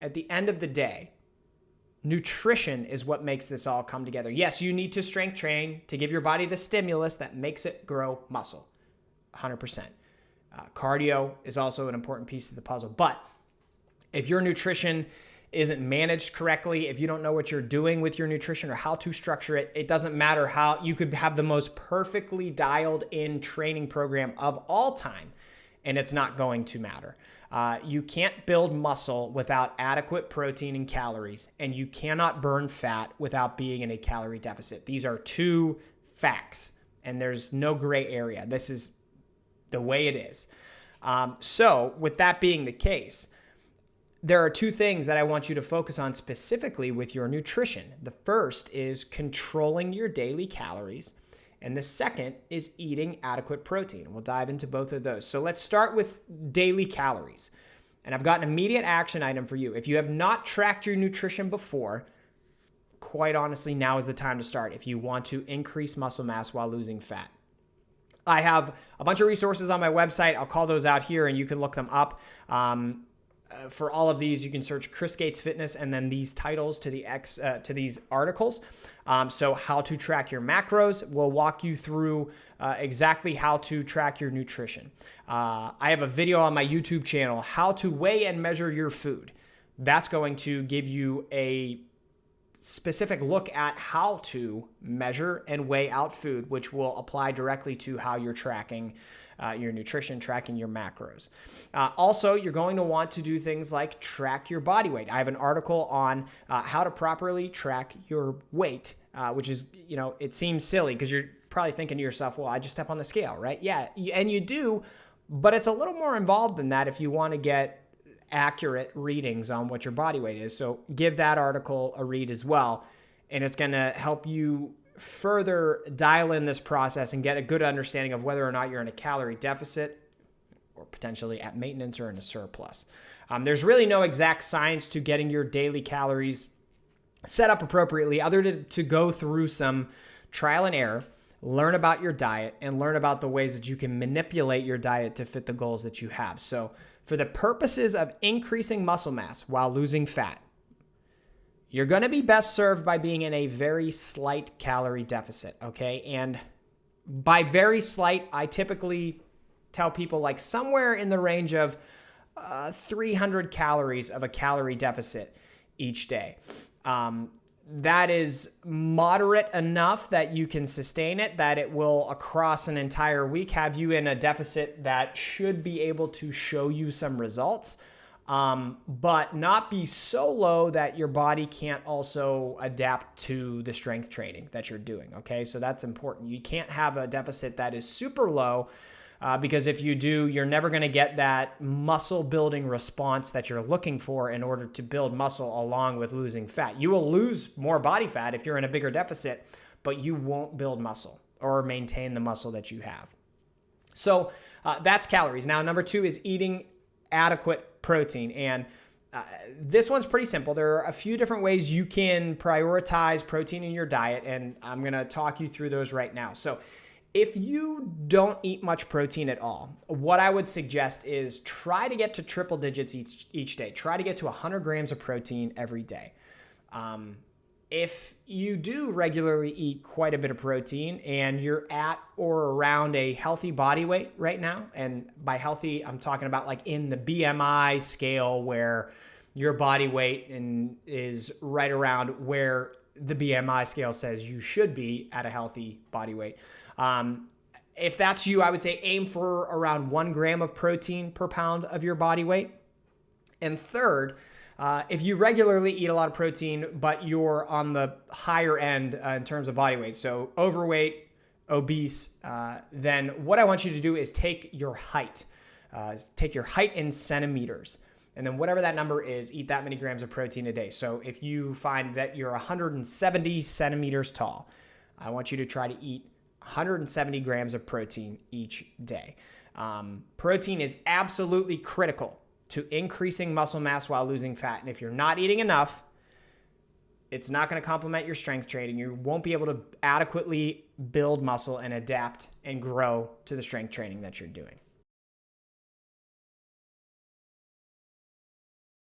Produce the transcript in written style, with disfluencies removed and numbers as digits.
at the end of the day, nutrition is what makes this all come together. Yes, you need to strength train to give your body the stimulus that makes it grow muscle, 100%. Cardio is also an important piece of the puzzle. But if your nutrition isn't managed correctly, if you don't know what you're doing with your nutrition or how to structure it, it doesn't matter how you could have the most perfectly dialed in training program of all time, and it's not going to matter. You can't build muscle without adequate protein and calories, and you cannot burn fat without being in a calorie deficit. These are two facts, and there's no gray area. This is the way it is. So with that being the case, there are two things that I want you to focus on specifically with your nutrition. The first is controlling your daily calories, and the second is eating adequate protein. We'll dive into both of those. So let's start with daily calories. And I've got an immediate action item for you. If you have not tracked your nutrition before, quite honestly, now is the time to start if you want to increase muscle mass while losing fat. I have a bunch of resources on my website. I'll call those out here and you can look them up. For all of these, you can search Chris Gates Fitness and then these titles to these articles. So how to track your macros. We'll walk you through exactly how to track your nutrition. I have a video on my YouTube channel, how to weigh and measure your food. That's going to give you a specific look at how to measure and weigh out food, which will apply directly to how you're tracking your nutrition, tracking your macros. Also, you're going to want to do things like track your body weight. I have an article on how to properly track your weight, which is, it seems silly because you're probably thinking to yourself, well, I just step on the scale, right? Yeah, and you do, but it's a little more involved than that if you want to get accurate readings on what your body weight is. So give that article a read as well. And it's going to help you further dial in this process and get a good understanding of whether or not you're in a calorie deficit or potentially at maintenance or in a surplus. There's really no exact science to getting your daily calories set up appropriately other than to go through some trial and error, learn about your diet, and learn about the ways that you can manipulate your diet to fit the goals that you have. So for the purposes of increasing muscle mass while losing fat, you're going to be best served by being in a very slight calorie deficit, okay? And by very slight, I typically tell people like somewhere in the range of 300 calories of a calorie deficit each day. That is moderate enough that you can sustain it, that it will across an entire week have you in a deficit that should be able to show you some results. But not be so low that your body can't also adapt to the strength training that you're doing, okay? So that's important. You can't have a deficit that is super low because if you do, you're never going to get that muscle building response that you're looking for in order to build muscle along with losing fat. You will lose more body fat if you're in a bigger deficit, but you won't build muscle or maintain the muscle that you have. So that's calories. Now, number 2 is eating adequate protein. And this one's pretty simple. There are a few different ways you can prioritize protein in your diet, and I'm going to talk you through those right now. So if you don't eat much protein at all, what I would suggest is try to get to triple digits each day. Try to get to 100 grams of protein every day. If you do regularly eat quite a bit of protein and you're at or around a healthy body weight right now, and by healthy, I'm talking about like in the BMI scale where your body weight is right around where the BMI scale says you should be at a healthy body weight. If that's you, I would say aim for around 1 gram of protein per pound of your body weight. And third, if you regularly eat a lot of protein, but you're on the higher end in terms of body weight, so overweight, obese, then what I want you to do is take your height in centimeters. And then whatever that number is, eat that many grams of protein a day. So if you find that you're 170 centimeters tall, I want you to try to eat 170 grams of protein each day. Protein is absolutely critical to increasing muscle mass while losing fat. And if you're not eating enough, it's not going to complement your strength training. You won't be able to adequately build muscle and adapt and grow to the strength training that you're doing.